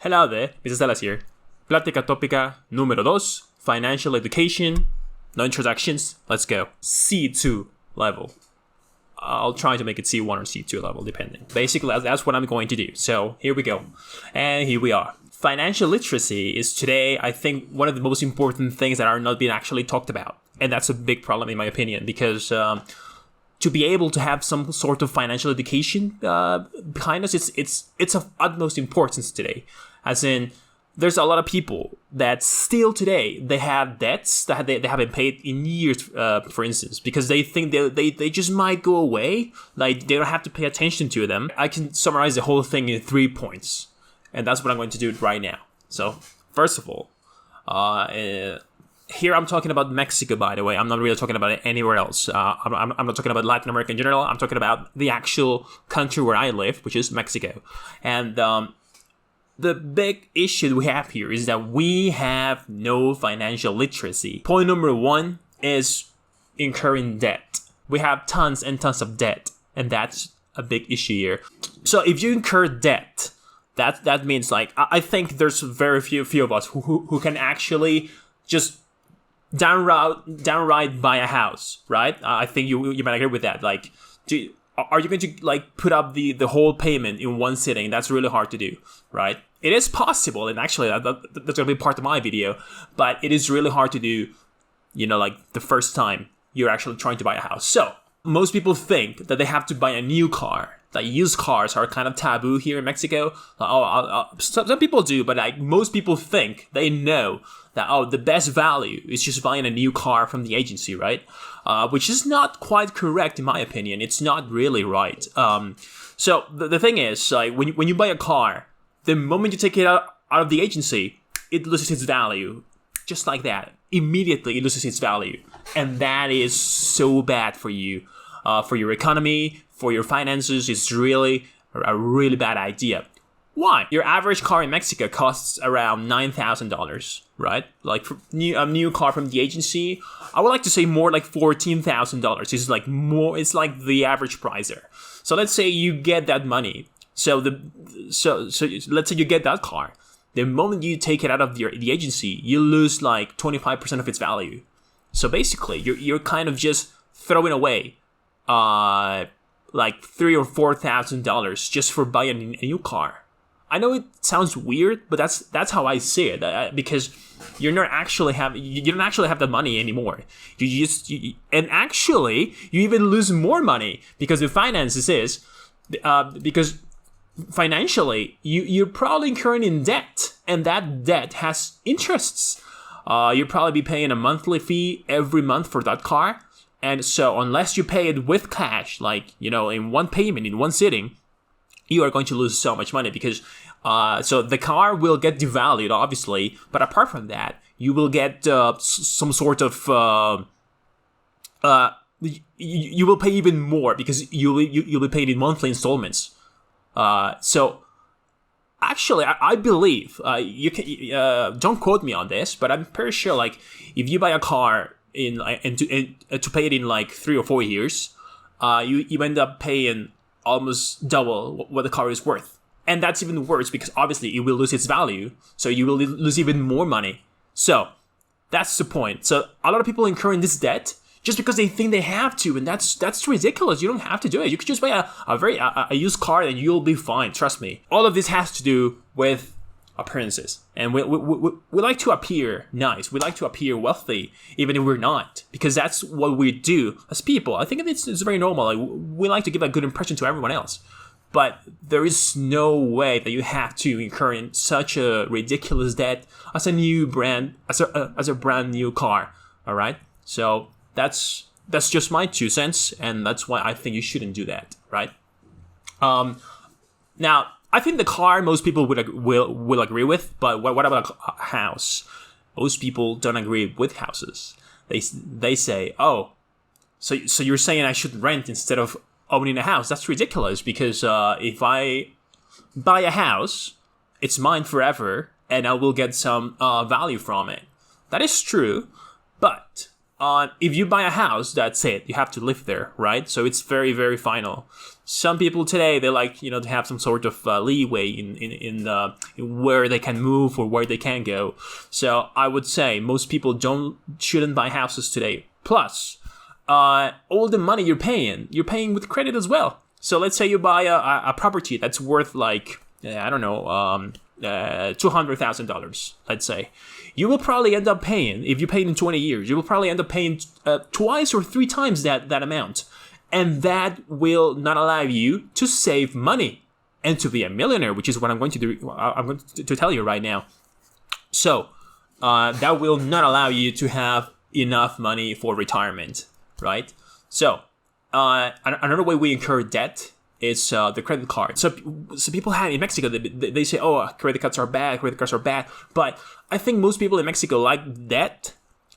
Hello there, Mr. Salas here. Plática tópica número 2, financial education. No introductions, let's go. C2 level. I'll try to make it C1 or C2 level, depending. Basically, that's what I'm going to do. So here we go. And here we are. Financial literacy is today, I think, one of the most important things that are not being actually talked about. And that's a big problem in my opinion, because to be able to have some sort of financial education behind us, it's of utmost importance today. As in, there's a lot of people that still today, they have debts that they haven't paid in years, for instance, because they think they just might go away. Like, they don't have to pay attention to them. I can summarize the whole thing in 3 points. And that's what I'm going to do right now. So, first of all, here I'm talking about Mexico, by the way. I'm not really talking about it anywhere else. I'm not talking about Latin America in general. I'm talking about the actual country where I live, which is Mexico. And the big issue we have here is that we have no financial literacy. Point number 1 is incurring debt. We have tons and tons of debt, and that's a big issue here. So if you incur debt, that means, like, I think there's very few of us who can actually just downright buy a house, right? I think you might agree with that. Like, are you going to, like, put up the whole payment in one sitting? That's really hard to do, right? It is possible, and actually that's going to be part of my video, but it is really hard to do, like, the first time you're actually trying to buy a house. So most people think that they have to buy a new car. Like, used cars are kind of taboo here in Mexico. Some people do, but like most people think they know that, the best value is just buying a new car from the agency, right? Which is not quite correct in my opinion. It's not really right. So the thing is, like, when you buy a car, the moment you take it out of the agency, it loses its value. Just like that. Immediately it loses its value. And that is so bad for you. For your economy, for your finances. It's really a really bad idea. Why? Your average car in Mexico costs around $9,000, right? Like, for a new car from the agency, I would like to say more like $14,000. It's like more. It's like the average price there. So let's say you get that money. So let's say you get that car. The moment you take it out of the agency, you lose like 25% of its value. So basically, you're kind of just throwing away like $3,000 or $4,000 just for buying a new car. I know it sounds weird, but that's how I see it. Because you don't actually have the money anymore. And actually you even lose more money because the finances is because financially you're probably incurring in debt, and that debt has interests. You'll probably be paying a monthly fee every month for that car. And so unless you pay it with cash, like, in one payment, in one sitting, you are going to lose so much money because, so the car will get devalued, obviously. But apart from that, you will get some sort of, you will pay even more because you'll be paid in monthly installments. So actually, I believe, you can, don't quote me on this, but I'm pretty sure, like, if you buy a car and to pay it in like 3 or 4 years, you end up paying almost double what the car is worth. And that's even worse because obviously it will lose its value, so you will lose even more money. So that's the point. So a lot of people incurring this debt just because they think they have to, and that's ridiculous. You don't have to do it. You could just buy a used car and you'll be fine. Trust me. All of this has to do with appearances, and we like to appear nice. We like to appear wealthy, even if we're not, because that's what we do as people. I think it's very normal. Like, we like to give a good impression to everyone else, but there is no way that you have to incur in such a ridiculous debt as a brand new car. All right, so that's just my 2 cents, and that's why I think you shouldn't do that. Right? Now, I think the car most people will agree with, but what about a house? Most people don't agree with houses. They say, oh, so you're saying I should rent instead of owning a house? That's ridiculous because if I buy a house, it's mine forever, and I will get some value from it. That is true, but if you buy a house, that's it. You have to live there, right? So it's very, very final. Some people today, they like, to have some sort of leeway in where they can move or where they can go. So I would say most people shouldn't buy houses today. Plus, all the money you're paying with credit as well. So let's say you buy a property that's worth like, I don't know, $200,000, let's say. You will probably end up paying, if you pay in 20 years, you will probably end up paying twice or three times that amount. And that will not allow you to save money and to be a millionaire, which is what I'm going to do. I'm going to tell you right now. So that will not allow you to have enough money for retirement, right? So another way we incur debt is the credit card. So people have in Mexico, they say, oh, credit cards are bad. But I think most people in Mexico like debt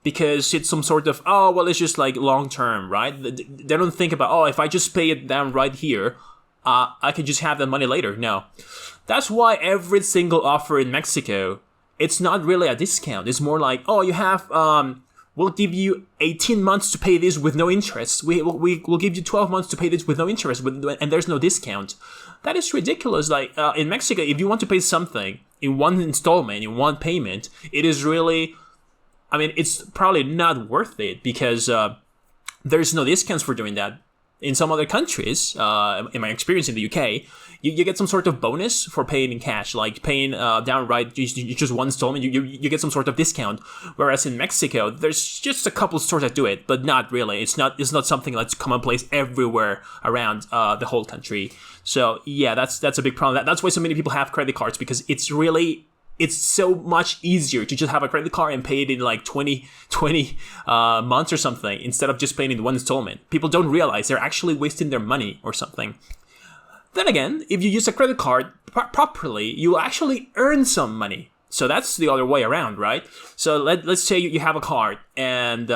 because it's some sort of, it's just like long term, right? They don't think about, if I just pay it down right here, I can just have that money later. No. That's why every single offer in Mexico, it's not really a discount. It's more like, you have, we'll give you 18 months to pay this with no interest. We'll give you 12 months to pay this with no interest, and there's no discount. That is ridiculous. Like, in Mexico, if you want to pay something in one installment, in one payment, it is really, it's probably not worth it because there's no discounts for doing that. In some other countries, in my experience in the UK, you get some sort of bonus for paying in cash, like paying downright, you just one installment, you get some sort of discount. Whereas in Mexico, there's just a couple stores that do it, but not really. It's not something that's commonplace everywhere around the whole country. So yeah, that's a big problem. That's why so many people have credit cards, because it's so much easier to just have a credit card and pay it in like 20 months or something instead of just paying in one installment. People don't realize they're actually wasting their money or something. Then again, if you use a credit card properly, you will actually earn some money. So that's the other way around, right? So let's say you have a card and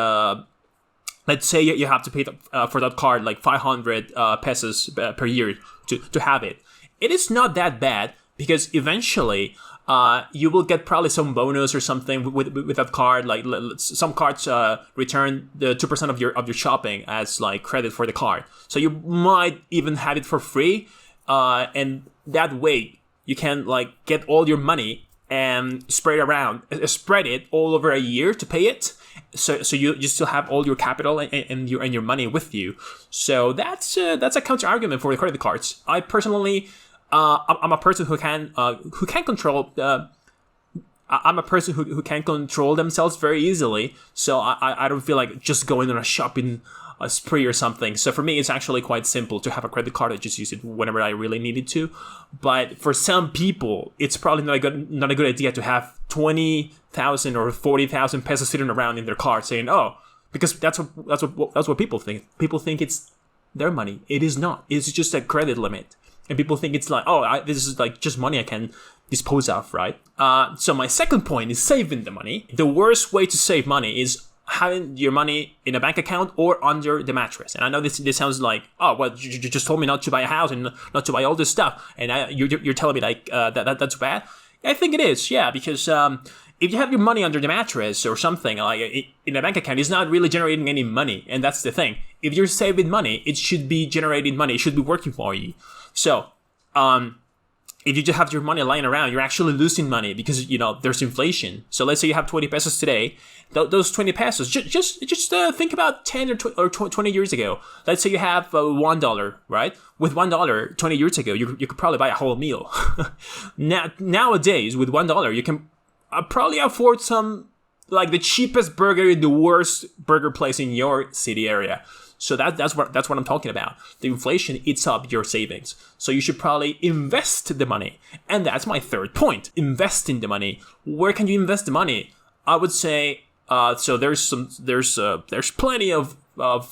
let's say you have to pay for that card like 500 pesos per year to have it. It is not that bad because eventually you will get probably some bonus or something with that card. Like some cards return the 2% of your shopping as like credit for the card. So you might even have it for free, and that way you can like get all your money and spread it all over a year to pay it. So you still have all your capital and your money with you. So that's a counter argument for the credit cards. I personally. I'm a person who can control. I'm a person who can control themselves very easily. So I don't feel like just going on a shopping spree or something. So for me, it's actually quite simple to have a credit card. I just use it whenever I really needed to. But for some people, it's probably not a good idea to have 20,000 or 40,000 pesos sitting around in their car saying, because that's what people think. People think it's their money. It is not. It's just a credit limit. And people think it's like, this is like just money I can dispose of, right? So my second point is saving the money. The worst way to save money is having your money in a bank account or under the mattress. And I know this sounds like, you just told me not to buy a house and not to buy all this stuff. And you're telling me like that's bad? I think it is, yeah, because if you have your money under the mattress or something, like in a bank account, it's not really generating any money. And that's the thing. If you're saving money, it should be generating money. It should be working for you. So, if you just have your money lying around, you're actually losing money because, there's inflation. So let's say you have 20 pesos today. Those 20 pesos, just think about 10 or 20 years ago. Let's say you have $1, right? With $1, 20 years ago, you could probably buy a whole meal. Nowadays, with $1, you can probably afford some, like the cheapest burger in the worst burger place in your city area. So that's what I'm talking about. The inflation eats up your savings. So you should probably invest the money. And that's my third point. Investing the money. Where can you invest the money? I would say so there's plenty of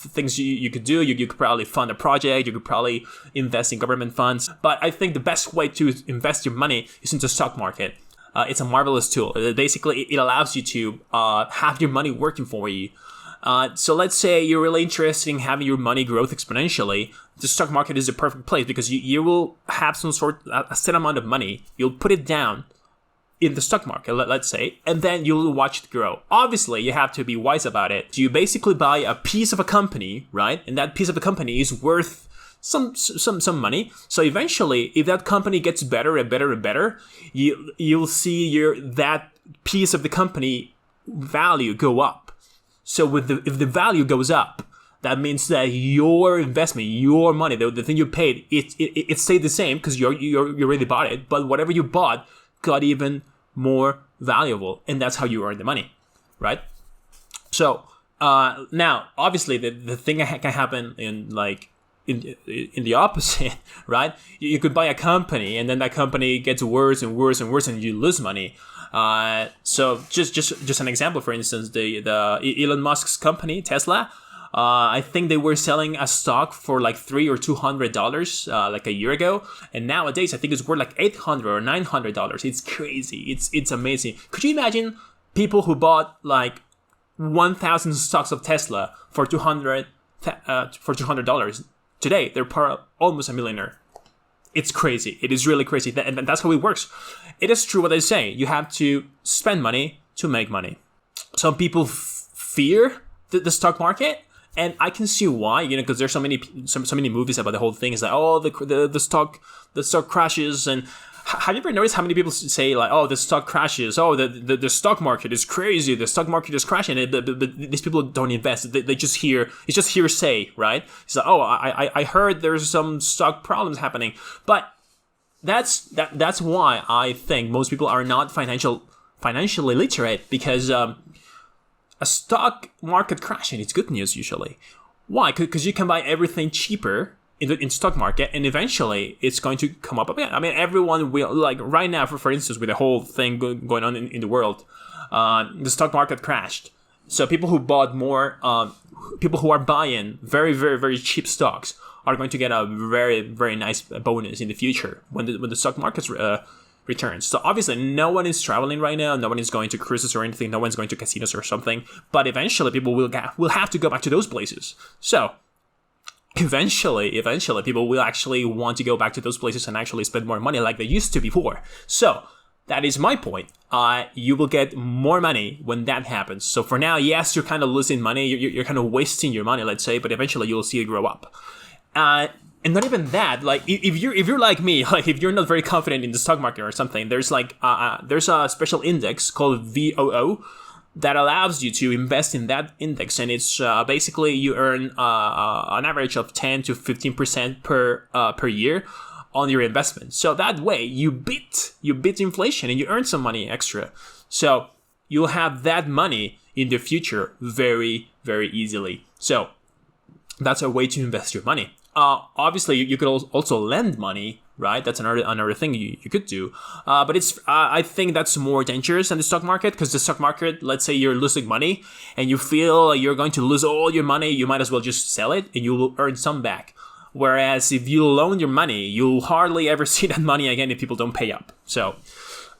things you could do. You could probably fund a project. You could probably invest in government funds. But I think the best way to invest your money is into the stock market. It's a marvelous tool. Basically, it allows you to have your money working for you. So let's say you're really interested in having your money growth exponentially. The stock market is the perfect place because you will have a set amount of money. You'll put it down in the stock market, let's say, and then you'll watch it grow. Obviously, you have to be wise about it. You basically buy a piece of a company, right? And that piece of a company is worth some money. So eventually, if that company gets better and better and better, you'll see that piece of the company value go up. So if the value goes up, that means that your investment, your money, the thing you paid, it stayed the same because you already bought it. But whatever you bought got even more valuable, and that's how you earn the money, right? So now, obviously, the thing can happen in the opposite, right? You could buy a company, and then that company gets worse and worse and worse, and you lose money. So just an example, for instance, the Elon Musk's company, Tesla. I think they were selling a stock for like $300 or $200 like a year ago, and nowadays I think it's worth like $800 or $900. It's crazy. It's amazing. Could you imagine people who bought like 1,000 stocks of Tesla for $200 today? They're almost a millionaire. It's crazy. It is really crazy, and that's how it works. It is true what they say. You have to spend money to make money. Some people fear the stock market. And I can see why, because there's so many movies about the whole thing. It's like, oh, the stock crashes. And have you ever noticed how many people say like, oh, the stock crashes. Oh, the stock market is crazy. The stock market is crashing. But these people don't invest. They just hear. It's just hearsay, right? It's like, oh, I heard there's some stock problems happening. But that's why I think most people are not financially literate, because a stock market crashing is good news usually. Why? Because you can buy everything cheaper in the stock market, and eventually it's going to come up again. I mean, everyone will, like right now, for instance, with the whole thing going on in the world, the stock market crashed. So people who bought more, people who are buying very, very, very cheap stocks are going to get a very, very nice bonus in the future when the stock market's returns. So obviously no one is traveling right now, no one is going to cruises or anything, no one's going to casinos or something, but eventually people will have to go back to those places. So eventually people will actually want to go back to those places and actually spend more money like they used to before. So that is my point. You will get more money when that happens. So for now, yes, you're kind of losing money, you're kind of wasting your money, let's say, but eventually you'll see it grow up. And not even that, like if you're like me, like if you're not very confident in the stock market or something, there's a special index called VOO that allows you to invest in that index, and it's basically you earn an average of 10 to 15% per year on your investment. So that way you beat inflation and you earn some money extra. So you'll have that money in the future very, very easily. So that's a way to invest your money. Obviously, you could also lend money, right? That's another thing you could do. But it's I think that's more dangerous than the stock market, because the stock market, let's say you're losing money and you feel like you're going to lose all your money, you might as well just sell it and you will earn some back. Whereas if you loan your money, you'll hardly ever see that money again if people don't pay up. So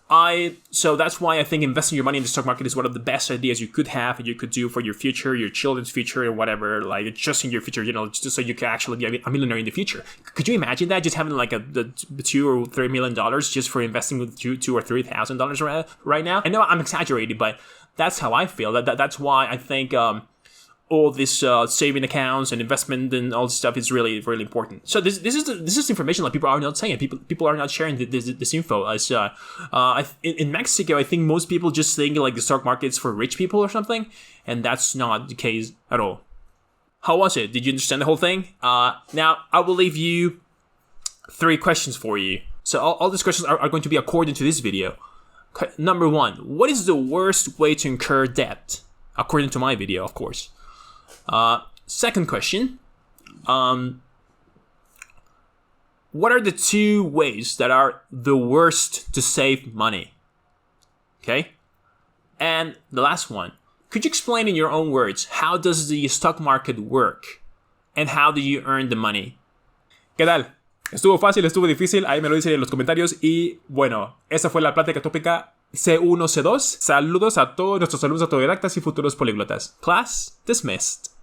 that's why I think investing your money in the stock market is one of the best ideas you could have and you could do for your future, your children's future, and whatever, like just in your future, just so you can actually be a millionaire in the future. Could you imagine that? Just having like the $2 or $3 million just for investing with $2,000 or $3,000 right now? I know I'm exaggerating, but that's how I feel. That's why I think all this saving accounts and investment and all this stuff is really, really important. So this is information that people are not saying. People are not sharing this info. As in Mexico, I think most people just think like the stock market's for rich people or something, and that's not the case at all. How was it? Did you understand the whole thing? Now I will leave you 3 questions for you. So all these questions are going to be according to this video. Number 1, what is the worst way to incur debt? According to my video, of course. Second question, what are the 2 ways that are the worst to save money? Okay? And the last one, could you explain in your own words, how does the stock market work? And how do you earn the money? ¿Qué tal? ¿Estuvo fácil? ¿Estuvo difícil? Ahí me lo dicen en los comentarios. Y bueno, esa fue la plática tópica C1-C2. Saludos a todos nuestros alumnos autodidactas y futuros políglotas. Class dismissed.